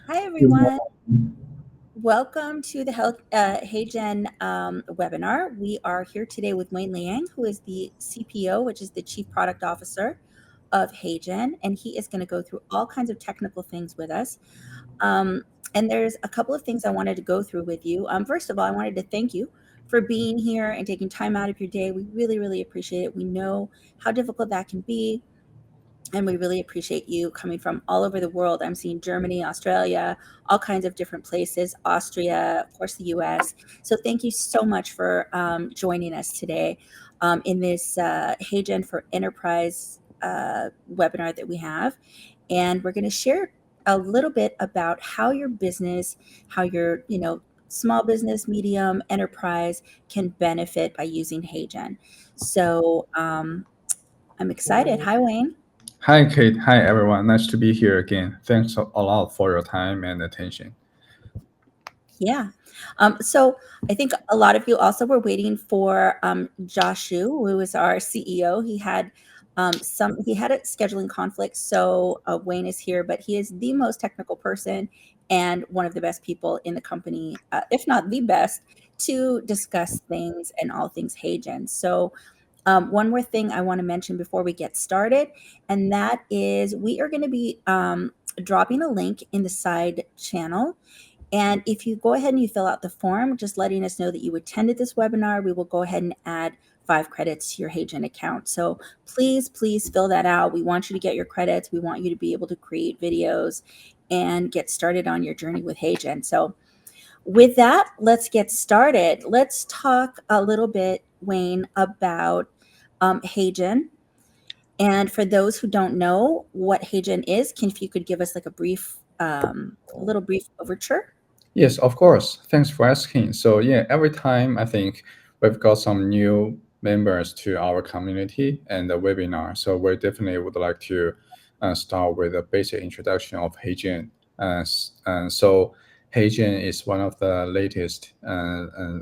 Hi, everyone. Welcome to the HeyGen webinar. We are here today with Wayne Liang, who is the CPO, which is the Chief Product Officer of HeyGen, and he is going to go through all kinds of technical things with us. And there's a couple of things I wanted to go through with you. First of all, I wanted to thank you for being here and taking time out of your day. We really, really appreciate it. We know how difficult that can be. And we really appreciate you coming from all over the world. I'm seeing Germany, Australia, all kinds of different places, Austria, of course, the US. So thank you so much for joining us today in this HeyGen for Enterprise webinar that we have. And we're going to share a little bit about how your business, how your, small business, medium, enterprise can benefit by using HeyGen. So I'm excited. Hi, Wayne. Hi, Kate. Hi, everyone. Nice to be here again. Thanks a lot for your time and attention. Yeah. So I think a lot of you also were waiting for Joshu, who is our CEO. He had a scheduling conflict, so Wayne is here, but he is the most technical person and one of the best people in the company, if not the best, to discuss things and all things HeyGen. So one more thing I want to mention before we get started, and that is we are going to be dropping a link in the side channel. And if you go ahead and you fill out the form, just letting us know that you attended this webinar, we will go ahead and add 5 credits to your HeyGen account. So please fill that out. We want you to get your credits. We want you to be able to create videos and get started on your journey with HeyGen. So with that, let's get started. Let's talk a little bit, Wayne, about HeyGen. And for those who don't know what HeyGen is, if you could give us like a little brief overture? Yes, of course. Thanks for asking. So yeah, every time I think we've got some new members to our community and the webinar. So we definitely would like to start with a basic introduction of HeyGen. So HeyGen is one of the latest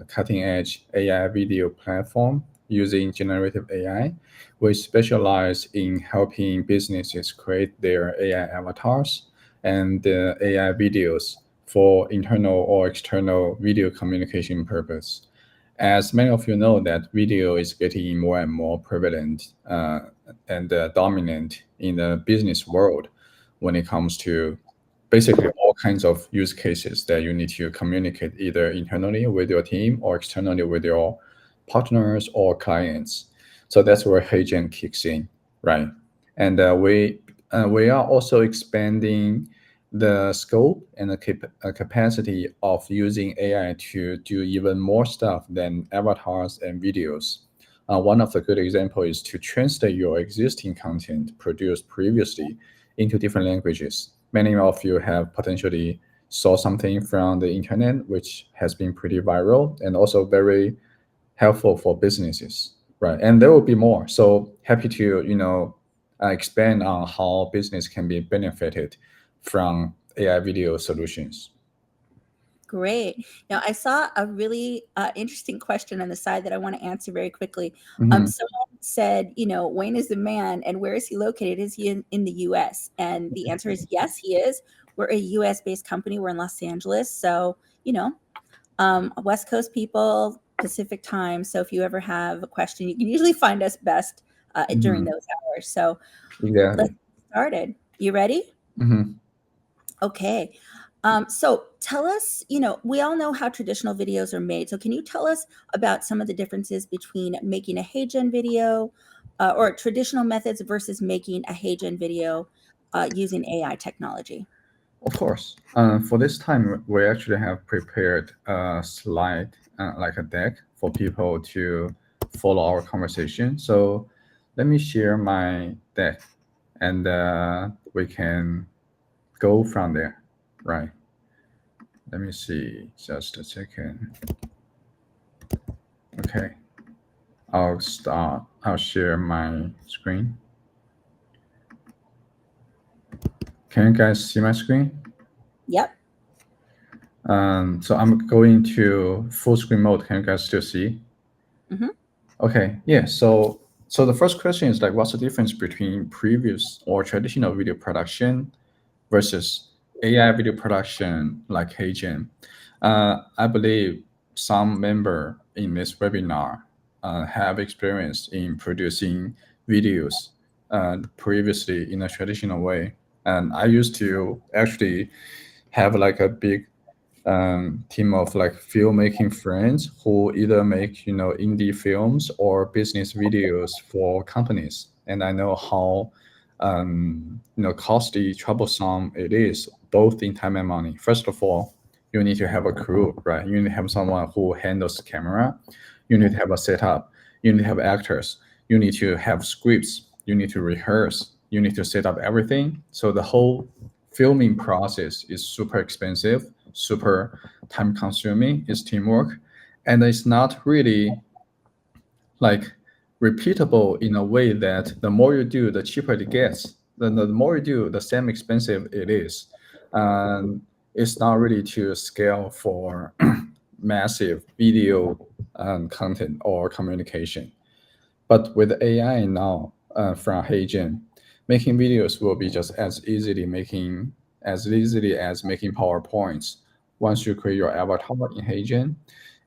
cutting-edge AI video platform using generative AI. We specialize in helping businesses create their AI avatars and AI videos for internal or external video communication purpose. As many of you know that video is getting more and more prevalent and dominant in the business world when it comes to basically all kinds of use cases that you need to communicate either internally with your team or externally with your partners or clients. So that's where HeyGen kicks in, right? And we are also expanding the scope and the capacity of using AI to do even more stuff than avatars and videos. One of the good examples is to translate your existing content produced previously into different languages. Many of you have potentially saw something from the internet, which has been pretty viral and also very helpful for businesses, right? And there will be more. So happy to expand on how business can be benefited from AI video solutions. Great. Now, I saw a really interesting question on the side that I want to answer very quickly. Mhm. Someone said, Wayne is the man, and where is he located? Is he in the US? And the answer is yes, he is. We're a US-based company. We're in Los Angeles. So, West Coast people, Pacific time. So if you ever have a question, you can usually find us best during Mhm. those hours. So let's Exactly. get started. You ready? Mhm. Okay. So tell us, we all know how traditional videos are made. So can you tell us about some of the differences between making a HeyGen video or traditional methods versus making a HeyGen video using AI technology? Of course. For this time, we actually have prepared a slide, like a deck, for people to follow our conversation. So let me share my deck, and we can go from there, right? Let me see, just a second. Okay, I'll start. I'll share my screen. Can you guys see my screen? Yep. So I'm going to full screen mode. Can you guys still see? Mm-hmm. Okay, yeah. So the first question is like, what's the difference between previous or traditional video production versus AI video production like HeyGen. I believe some member in this webinar have experience in producing videos previously in a traditional way. And I used to actually have like a big team of like filmmaking friends who either make indie films or business videos for companies, and I know how costly, troublesome it is, both in time and money. First of all, you need to have a crew, right? You need to have someone who handles camera. You need to have a setup. You need to have actors. You need to have scripts. You need to rehearse. You need to set up everything. So the whole filming process is super expensive, super time consuming. It's teamwork, and it's not really like repeatable in a way that the more you do, the cheaper it gets. Then the more you do, the same expensive it is. And it's not really to scale for massive video content or communication. But with AI now from HeyGen, making videos will be just as easily as making PowerPoints. Once you create your avatar in HeyGen,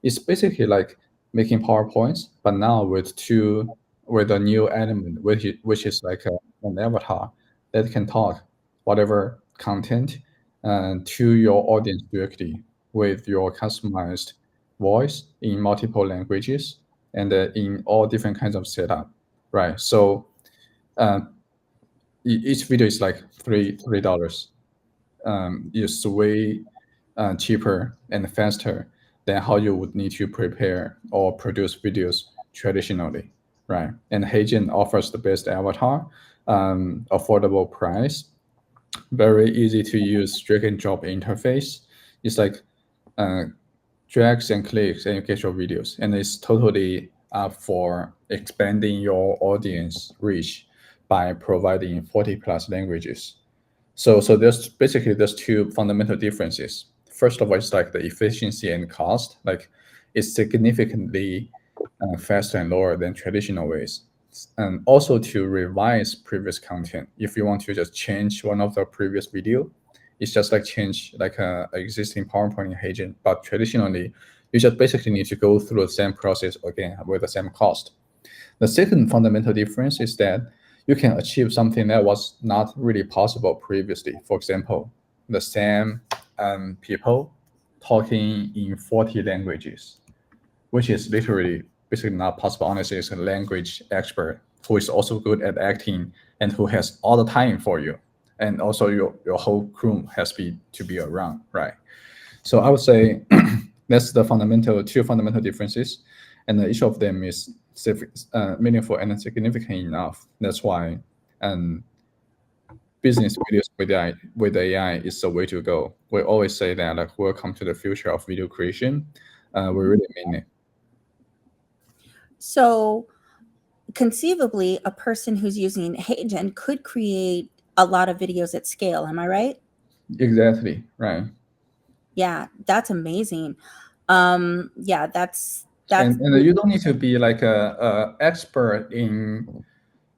it's basically like making PowerPoints, but now with a new element, which is like an avatar that can talk whatever content to your audience directly with your customized voice in multiple languages and in all different kinds of setup, right? So uh, each video is like $3. It's way cheaper and faster than how you would need to prepare or produce videos traditionally, right? And HeyGen offers the best avatar, affordable price, very easy to use drag and drop interface. It's like uh, drags and clicks and you get your videos, and it's totally up for expanding your audience reach by providing 40 plus languages. So there's two fundamental differences. First of all, it's like the efficiency and cost. Like it's significantly faster and lower than traditional ways. And also to revise previous content. If you want to just change one of the previous video, it's just like change like a existing PowerPoint in HeyGen. But traditionally, you just basically need to go through the same process again with the same cost. The second fundamental difference is that you can achieve something that was not really possible previously. For example, the same people talking in 40 languages, which is literally basically not possible unless it's a language expert who is also good at acting and who has all the time for you. And also your whole crew has to be around, right? So I would say that's the two fundamental differences, and each of them is meaningful and significant enough. That's why business videos with AI is the way to go. We always say that like welcome to the future of video creation. We really mean it. So conceivably, a person who's using HeyGen could create a lot of videos at scale. Am I right? Exactly, right. Yeah, that's amazing. Yeah, that's And you don't need to be like a expert in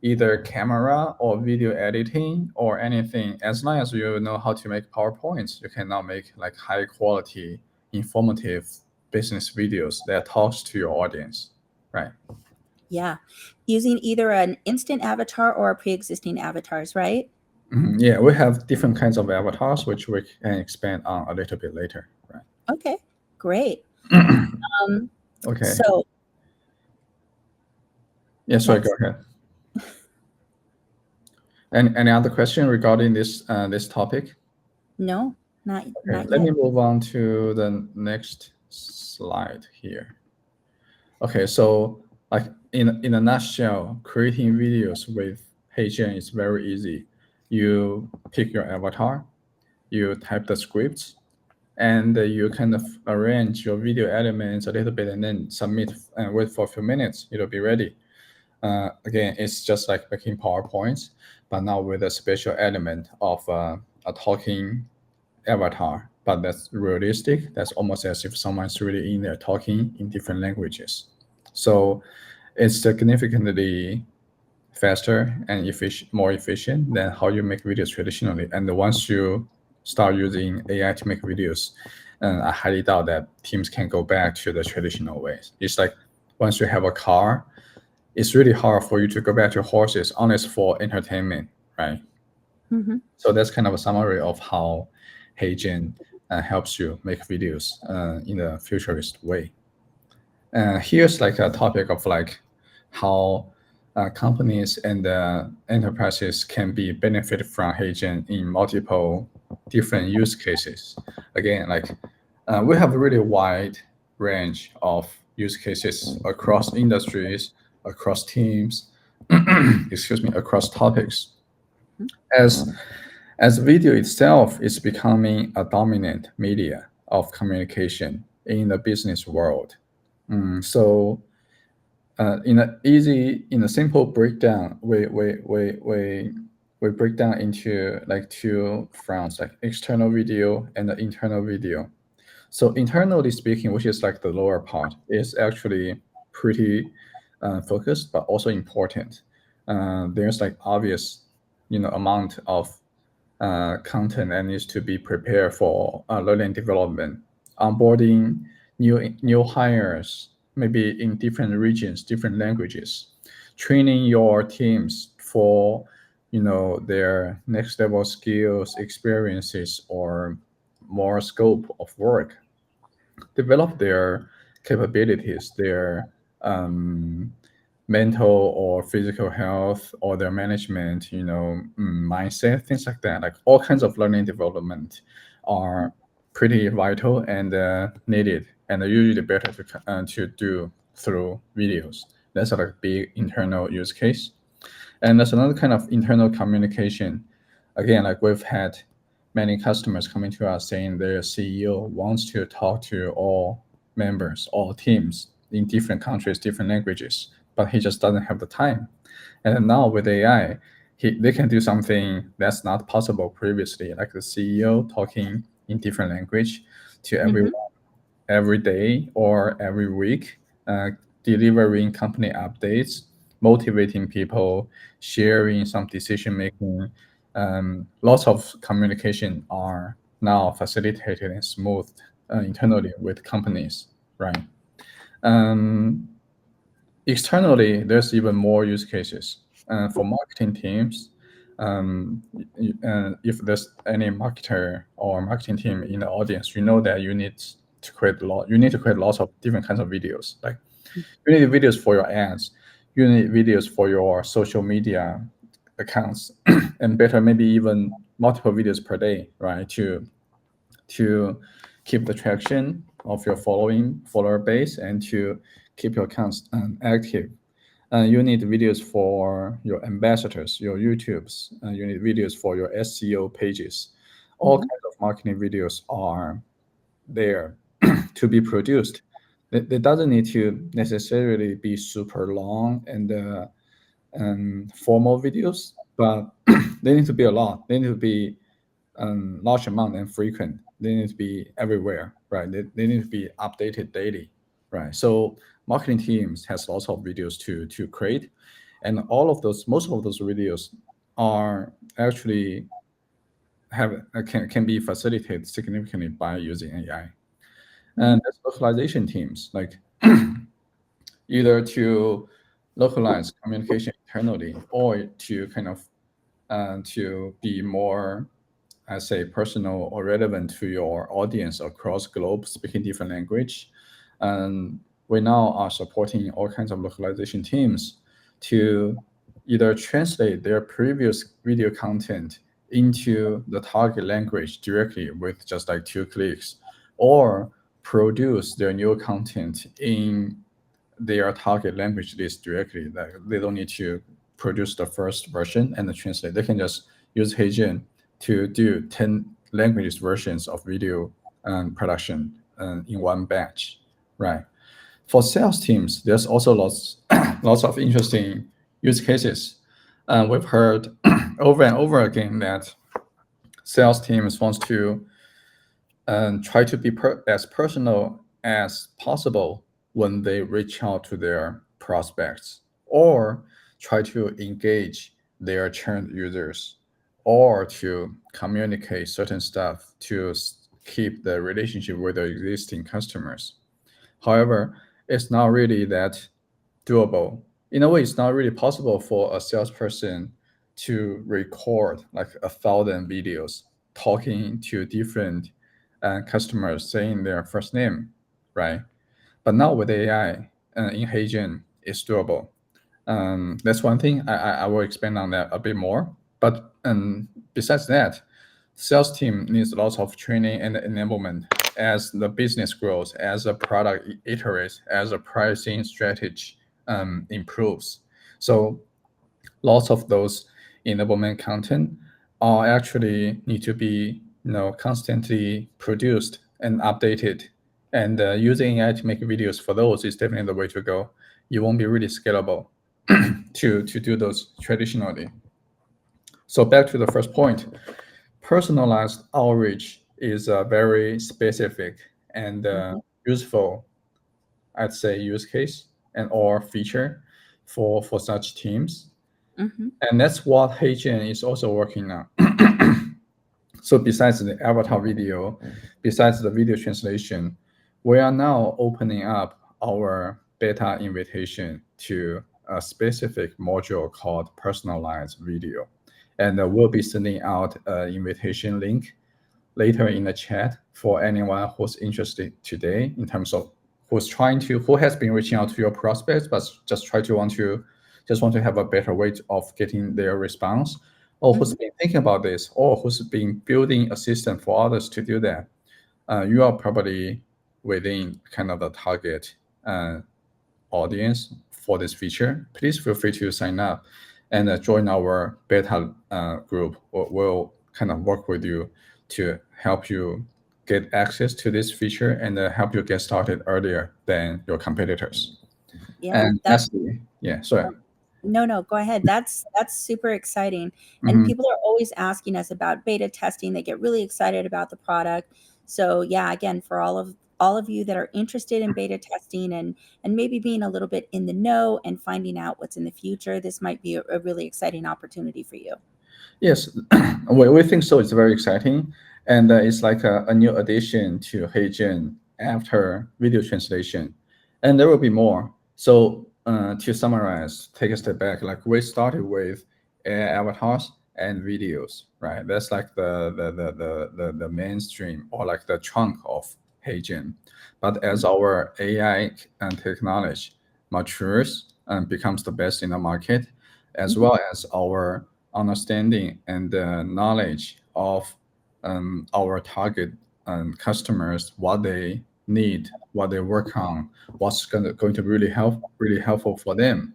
either camera or video editing or anything. As long as you know how to make PowerPoints, you can now make like high quality, informative business videos that talks to your audience, right? yeah, using either an instant avatar or a pre-existing avatars, right? Yeah, we have different kinds of avatars, which we can expand on a little bit later, right? Okay, great. Okay. So Yeah, sorry, go next, ahead. Any other question regarding this topic? no, Okay, not let yet. me move on to the next slide here. Okay, so like in a nutshell, creating videos with HeyGen is very easy. You pick your avatar, you type the scripts, and you kind of arrange your video elements a little bit, and then submit and wait for a few minutes. It'll be ready. Again, it's just like making PowerPoints, but now with a special element of a talking avatar. But that's realistic. That's almost as if someone's really in there talking in different languages. So it's significantly faster and more efficient than how you make videos traditionally. And once you start using AI to make videos, and I highly doubt that teams can go back to the traditional ways. It's like once you have a car, it's really hard for you to go back to horses unless for entertainment, right? Mm-hmm. So that's kind of a summary of how HeyGen helps you make videos in a futurist way. Here's like a topic of like how companies and enterprises can be benefited from HeyGen in multiple different use cases. Again, like we have a really wide range of use cases across industries, across teams, excuse me, across topics. As as video itself is becoming a dominant media of communication in the business world. So in a simple breakdown, we break down into like two fronts, like external video and the internal video. So internally speaking, which is like the lower part, is actually pretty focused, but also important. There's like obvious, amount of content that needs to be prepared for learning development, onboarding new hires, maybe in different regions, different languages, training your teams for their next level skills, experiences, or more scope of work, develop their capabilities, their um, mental or physical health, or their management, mindset, things like that. Like all kinds of learning development are pretty vital and needed, and usually better to do through videos. That's like a big internal use case. And there's another kind of internal communication. Again, like we've had many customers coming to us saying their CEO wants to talk to all members, all teams in different countries, different languages, but he just doesn't have the time. And now with AI, they can do something that's not possible previously, like the CEO talking in different language to everyone Mm-hmm. every day or every week, delivering company updates, motivating people, sharing some decision making. Lots of communication are now facilitated and smoothed internally with companies, right? Um, Externally, there's even more use cases for marketing teams. If there's any marketer or marketing team in the audience, you know that you need to create lots of different kinds of videos. Like you need videos for your ads, you need videos for your social media accounts, and better maybe even multiple videos per day, right? To keep the traction of your follower base and to keep your accounts active. You need videos for your ambassadors, your YouTubes. You need videos for your SEO pages. All Mm-hmm. kinds of marketing videos are there to be produced. It doesn't need to necessarily be super long and formal videos, but they need to be a lot. They need to be large amount and frequent. They need to be everywhere, right? They need to be updated daily, right? So marketing teams has lots of videos to create, and most of those videos are actually have can be facilitated significantly by using AI. Mm-hmm. And there's localization teams, like either to localize communication internally or to kind of to be more, I say, personal or relevant to your audience across globe speaking different language. And we now are supporting all kinds of localization teams to either translate their previous video content into the target language directly with just like 2 clicks, or produce their new content in their target language list directly. Like they don't need to produce the first version and the translate. They can just use HeyGen to do 10 languages versions of video production in one batch, right? For sales teams, there's also lots of interesting use cases. We've heard over and over again that sales teams wants to and try to be as personal as possible when they reach out to their prospects, or try to engage their churned users or to communicate certain stuff to keep the relationship with the existing customers. However, it's not really that doable. In a way, it's not really possible for a salesperson to record like 1,000 videos talking to different customers saying their first name, right? But now with AI in HeyGen, it's doable. That's one thing. I will expand on that a bit more. But besides that, sales team needs lots of training and enablement as the business grows, as the product iterates, as the pricing strategy improves. So lots of those enablement content are actually need to be constantly produced and updated. And using AI to make videos for those is definitely the way to go. You won't be really scalable to do those traditionally. So back to the first point, personalized outreach is a very specific and useful, I'd say, use case and or feature for such teams. And that's what HeyGen is also working on. So besides the avatar video, besides the video translation, we are now opening up our beta invitation to a specific module called personalized video. And we'll be sending out an invitation link later in the chat for anyone who's interested today in terms of who has been reaching out to your prospects, but just want to have a better way of getting their response, or who's been thinking about this, or who's been building a system for others to do that. You are probably within kind of the target audience for this feature. Please feel free to sign up and join our beta group. We'll kind of work with you to help you get access to this feature and help you get started earlier than your competitors. Yeah, And lastly, yeah, sorry. no, go ahead. That's super exciting. And Mhm. people are always asking us about beta testing. They get really excited about the product. So yeah, again, for all of you that are interested in beta testing and maybe being a little bit in the know and finding out what's in the future, this might be a really exciting opportunity for you. Yes, we think so. It's very exciting. And it's like a new addition to HeyGen after video translation. And there will be more. So to summarize, take a step back, like we started with AI avatars and videos, right? That's like the mainstream or like the trunk of HeyGen. But as our AI and technology matures and becomes the best in the market, as well as our understanding and knowledge of our target customers, what they need, what they work on, what's going to really helpful for them.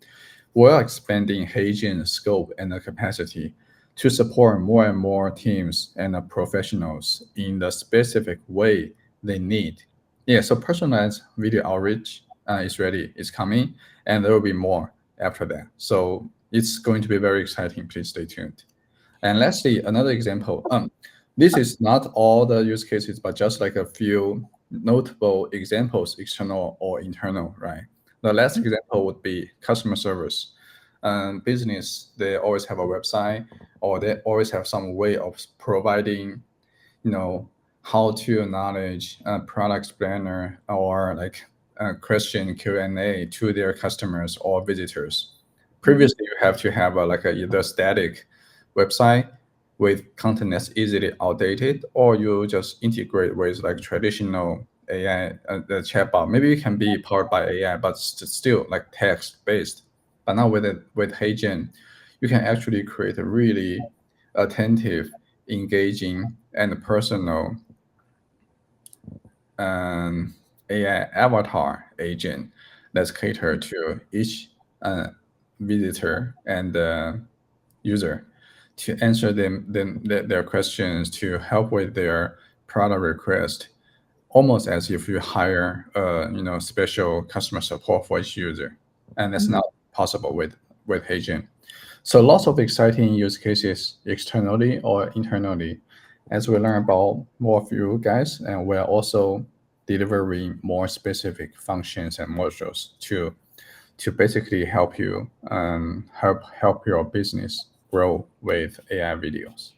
We're expanding HeyGen's scope and the capacity to support more and more teams and professionals in the specific way they need. Yeah, so personalized video outreach is ready, it's coming, and there will be more after that. So it's going to be very exciting. Please stay tuned. And let's see another example. This is not all the use cases, but just like a few notable examples, external or internal, right? The last example would be customer service. Business, they always have a website or they always have some way of providing, how to knowledge product planner or like question Q&A to their customers or visitors. Previously, you have to have like either static website with content that's easily outdated, or you just integrate with like traditional AI, the chatbot. Maybe it can be powered by AI, but still like text based. But now with HeyGen, you can actually create a really attentive, engaging, and personal AI avatar agent that's catered to each visitor and user to answer their questions, to help with their product request, almost as if you hire special customer support for each user, and that's not possible with HeyGen. So lots of exciting use cases externally or internally as we learn about more of you guys, and we're also delivering more specific functions and modules to basically help you help your business grow with AI videos.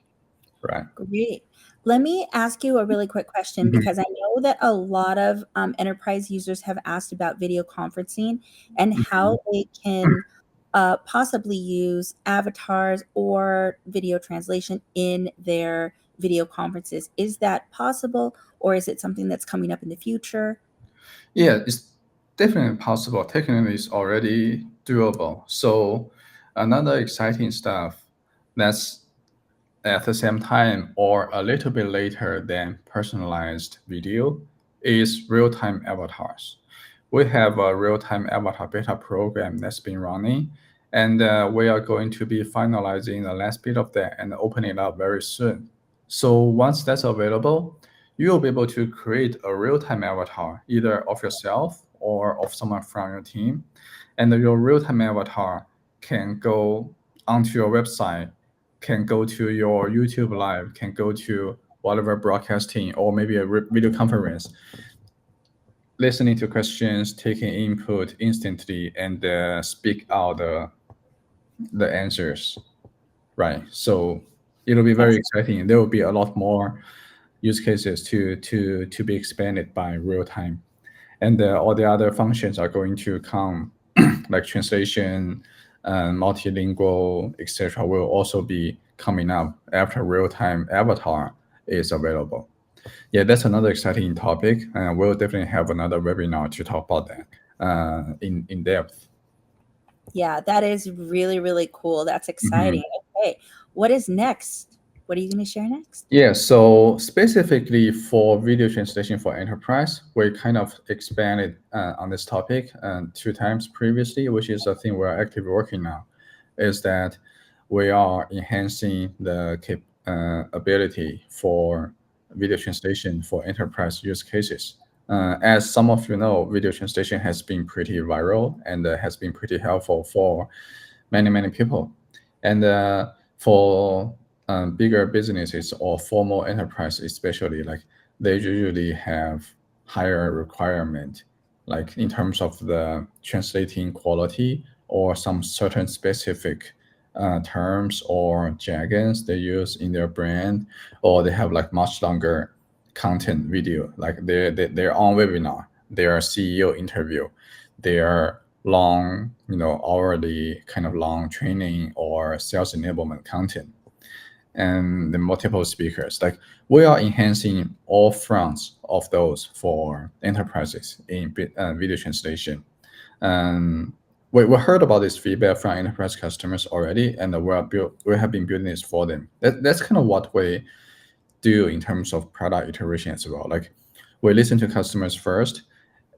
right? Great. Let me ask you a really quick question Mhm, because I know that a lot of enterprise users have asked about video conferencing and mhm. how they can possibly use avatars or video translation in their video conferences. Is that possible, or is it something that's coming up in the future? Yeah, it's definitely possible. Technically, it's already doable. So another exciting stuff that's at the same time or a little bit later than personalized video is real-time avatars. We have a real-time avatar beta program that's been running, and we are going to be finalizing the last bit of that and opening it up very soon. So once that's available, you'll be able to create a real-time avatar, either of yourself or of someone from your team, and your real-time avatar can go onto your website, can go to your YouTube live, can go to whatever broadcasting or maybe a video conference, listening to questions, taking input instantly, and speak out the answers. Right. So it'll be very That's exciting. There will be a lot more use cases to be expanded by real time, and all the other functions are going to come, like translation, multilingual, etc. Will also be coming up after real time avatar is available. Yeah, that's another exciting topic, and we'll definitely have another webinar to talk about that in depth. Yeah, that is really, really cool. That's Mhm. exciting. Okay, what is next? What are you going to share next? Yeah, so specifically for video translation for enterprise, we kind of expanded on this topic two times previously, which is a thing we're actively working now, is that we are enhancing the ability for video translation for enterprise use cases. As some of you know, video translation has been pretty viral and has been pretty helpful for many people. And for bigger businesses or formal enterprise, especially, like they usually have higher requirement, like in terms of the translating quality or some certain specific terms or jargons they use in their brand, or they have like much longer content video, like their own webinar, their CEO interview, their long, hourly kind of long training or sales enablement content, and the multiple speakers. Like we are enhancing all fronts of those for enterprises in video translation. And we heard about this feedback from enterprise customers already, and we have been building this for them. That's kind of what we do in terms of product iteration as well. Like we listen to customers first,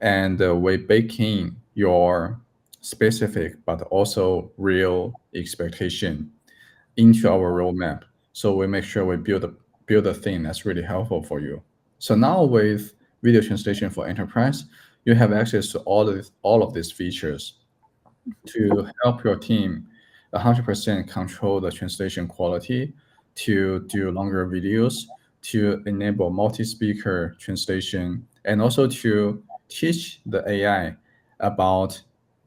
and we bake in your specific but also real expectation into our roadmap. So we make sure we build a thing that's really helpful for you. So now with video translation for enterprise, you have access to all of these features to help your team 100% control the translation quality, to do longer videos, to enable multi-speaker translation, and also to teach the AI about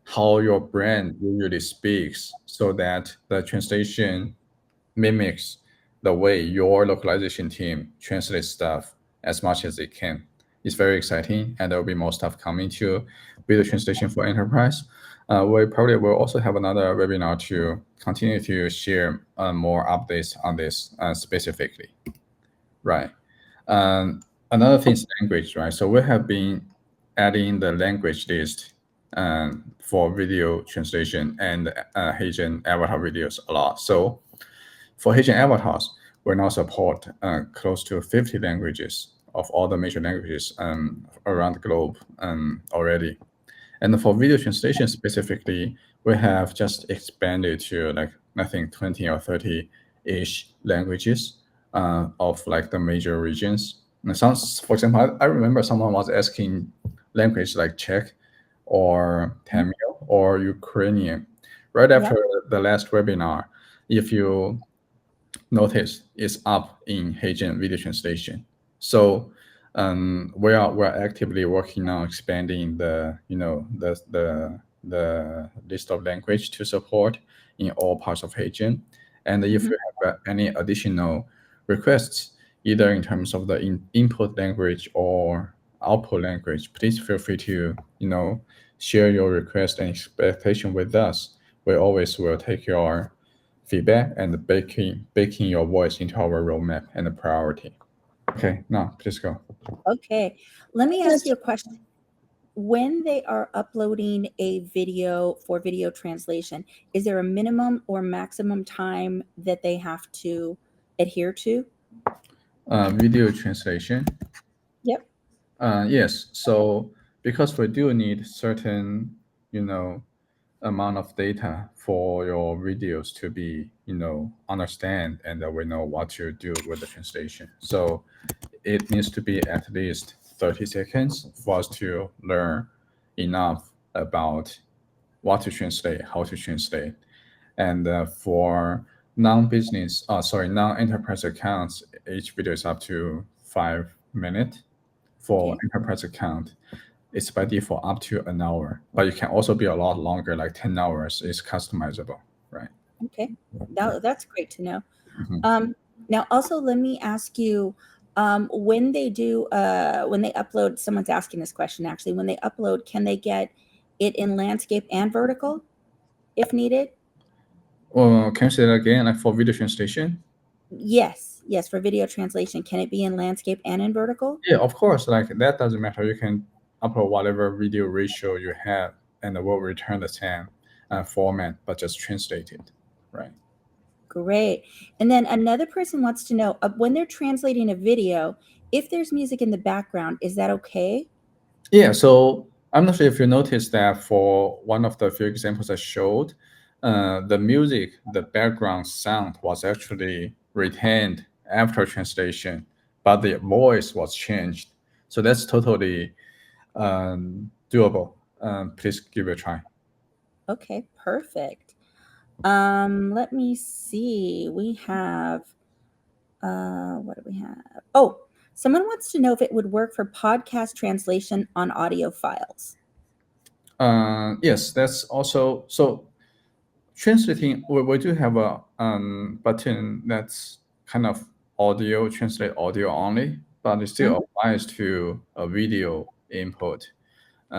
how your brand usually speaks so that the translation mimics the way your localization team translates stuff as much as it can. It's very exciting, and there will be more stuff coming to video translation for enterprise. We probably will also have another webinar to continue to share more updates on this specifically. Right. Another thing is language, right? So we have been adding the language list for video translation and HeyGen avatar videos a lot. So for HeyGen avatars, we now support close to 50 languages of all the major languages around the globe already. And for video translation specifically, we have just expanded to like I think 20 or 30-ish languages of like the major regions. And sounds, for example, I remember someone was asking language like Czech or Mhm. Tamil or Ukrainian. Right after Yep. the last webinar, if you notice, is up in HeyGen video translation. So we're actively working on expanding the list of language to support in all parts of HeyGen. And if Mhm. you have any additional requests, either in terms of the input language or output language, please feel free to, share your request and expectation with us. We always will take your feedback and baking your voice into our roadmap and the priority. Okay, now please go. Okay, let me ask you a question. When they are uploading a video for video translation, is there a minimum or maximum time that they have to adhere to? Video translation. Yep. Yes. So because we do need certain, amount of data for your videos to be, understand and we know what to do with the translation. So it needs to be at least 30 seconds for us to learn enough about what to translate, how to translate. And for non-enterprise accounts, each video is up to 5 minutes. For Okay. enterprise account, it's by default up to an hour, but it can also be a lot longer, like 10 hours. It's customizable, right? Okay. That's great to know. Mhm. Now, also, let me ask you, when they upload, someone's asking this question actually, when they upload, can they get it in landscape and vertical if needed? Can you say that again, like for video translation? Yes, yes, for video translation. Can it be in landscape and in vertical? Yeah, of course. Like that doesn't matter. You can upload whatever video ratio you have, and it will return the same format, but just translate it, right? Great. And then another person wants to know, when they're translating a video, if there's music in the background, is that okay? Yeah. So I'm not sure if you noticed that for one of the few examples I showed, the music, the background sound was actually retained after translation, but the voice was changed. So that's totally doable. Please give it a try. Okay, perfect. Let me see. We have, what do we have? Oh, someone wants to know if it would work for podcast translation on audio files. Yes, that's also so. Translating, we do have a button that's kind of audio, translate audio only, but it still Mhm. applies to a video input.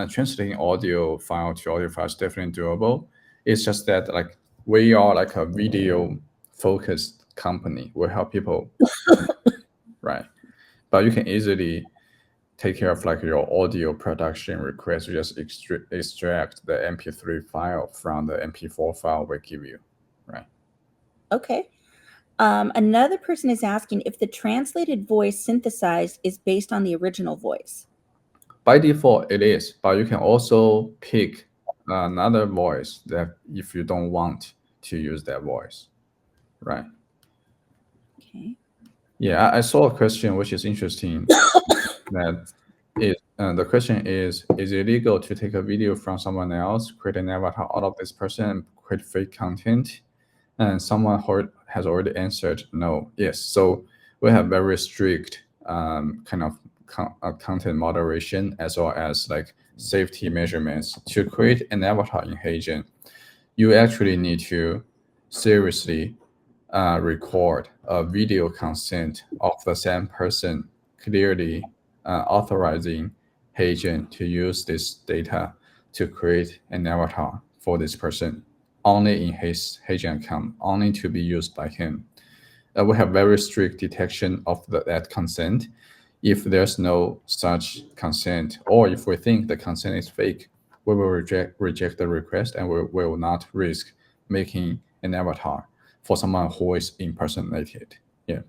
Translating audio file to audio file is definitely doable. It's just that like we are like a video focused company. We help people, right? But you can easily take care of like your audio production request. You just extract the MP3 file from the MP4 file we give you, right? Okay. Another person is asking if the translated voice synthesized is based on the original voice. By default, it is, but you can also pick another voice that if you don't want to use that voice, right? Okay. Yeah, I saw a question which is interesting. That is the question is it illegal to take a video from someone else, create an avatar out of this person, and create fake content? And someone has already answered no. Yes. So we have very strict kind of content moderation as well as like safety measurements to create an avatar in HeyGen. You actually need to seriously record a video consent of the same person, clearly authorizing HeyGen to use this data to create an avatar for this person only in his HeyGen account, only to be used by him. We have very strict detection of that consent. If there's no such consent, or if we think the consent is fake, we will reject the request and we will not risk making an avatar for someone who is impersonated. Yeah.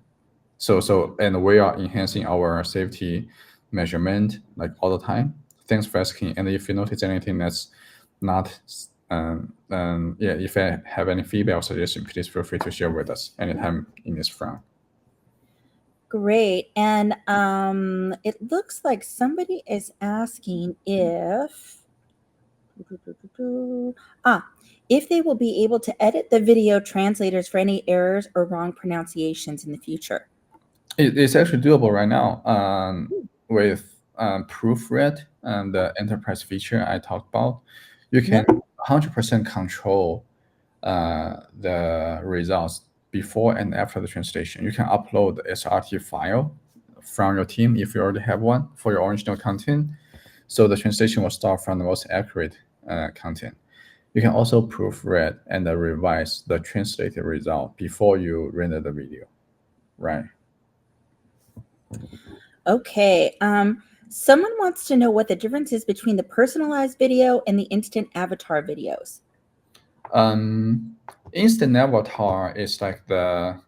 And we are enhancing our safety measurement like all the time. Thanks for asking. And if you notice anything that's not, yeah, if I have any feedback or suggestion, please feel free to share with us anytime in this front. Great. And it looks like somebody is asking if they will be able to edit the video translators for any errors or wrong pronunciations in the future. It's actually doable right now with proofread and the enterprise feature I talked about. You can Yep. 100% control the results before and after the translation. You can upload the SRT file from your team if you already have one for your original content. So the translation will start from the most accurate content. You can also proofread and revise the translated result before you render the video, right? Okay. Someone wants to know what the difference is between the personalized video and the instant avatar videos. Instant avatar is like the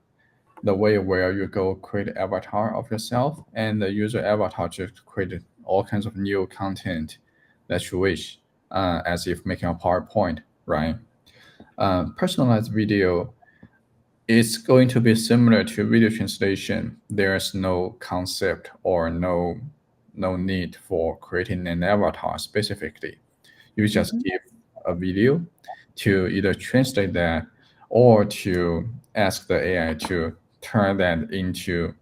way where you go create an avatar of yourself, and the user avatar just create all kinds of new content that you wish, as if making a PowerPoint, right? Personalized video is going to be similar to video translation. There's no concept or no need for creating an avatar specifically. You just give a video to either translate that or to ask the AI to turn that into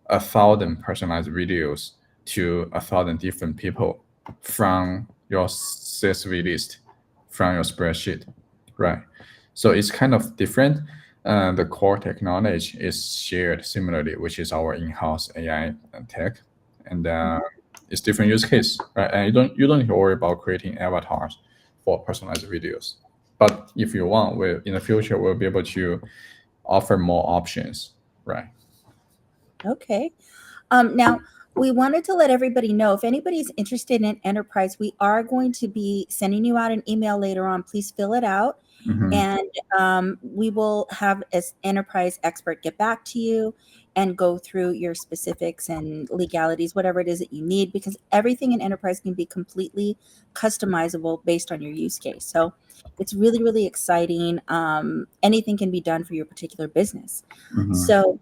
1,000 personalized videos to 1,000 different people from your CSV list, from your spreadsheet, right? So it's kind of different. The core technology is shared similarly, which is our in-house AI tech, and it's different use case, right? And you don't need to worry about creating avatars for personalized videos. But if you want, in the future we'll be able to offer more options, right? Okay. Now, we wanted to let everybody know, if anybody's interested in enterprise, we are going to be sending you out an email later on. Please fill it out. And we will have an enterprise expert get back to you and go through your specifics and legalities, whatever it is that you need, because everything in enterprise can be completely customizable based on your use case. So it's really, really exciting. Anything can be done for your particular business. So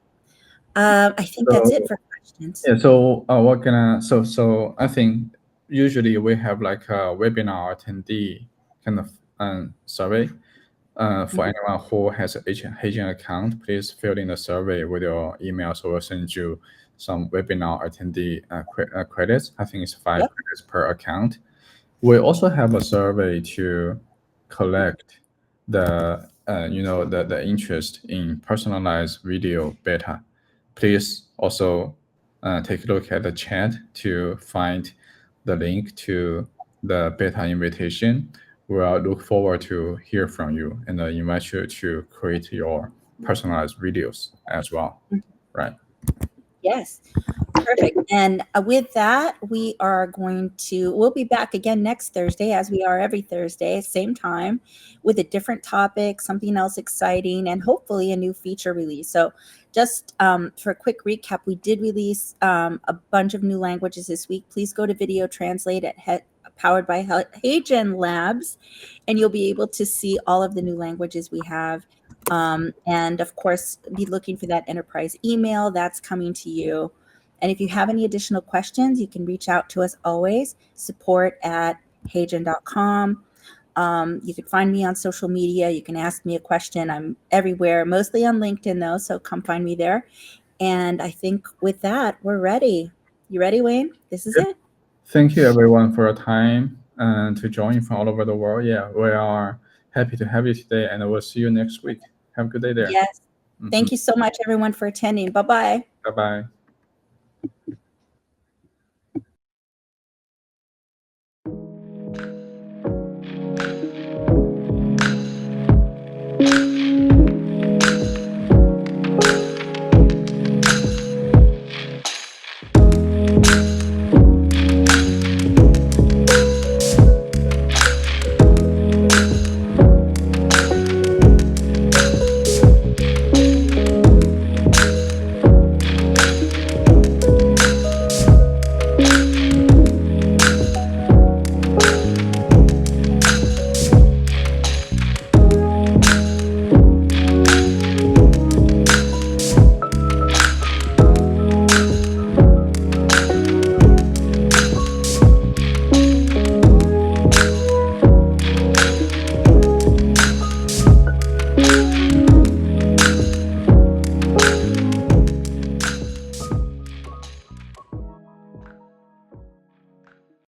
I think that's it for questions. Yeah, so what gonna so I think usually we have like a webinar attendee kind of survey. For anyone who has a HeyGen account, please fill in the survey with your email. So we'll send you some webinar attendee credits. I think it's 5 credits per account. We also have a survey to collect the the interest in personalized video beta. Please also take a look at the chat to find the link to the beta invitation. We'll look forward to hear from you and invite you to create your personalized videos as well, right? Yes. Perfect. And with that, we'll be back again next Thursday, as we are every Thursday, same time, with a different topic, something else exciting, and hopefully a new feature release. So just for a quick recap, we did release a bunch of new languages this week. Please go to Video Translate powered by HeyGen Labs, and you'll be able to see all of the new languages we have. And of course, be looking for that enterprise email that's coming to you. And if you have any additional questions, you can reach out to us always, support@heygen.com. You can find me on social media. You can ask me a question. I'm everywhere, mostly on LinkedIn though, so come find me there. And I think with that, we're ready. You ready, Wayne? This is it. Thank you everyone for your time and to join from all over the world. Yeah, we are happy to have you today, and we'll see you next week. Have a good day there. Yes. Thank you so much, everyone, for attending. Bye-bye. Bye-bye.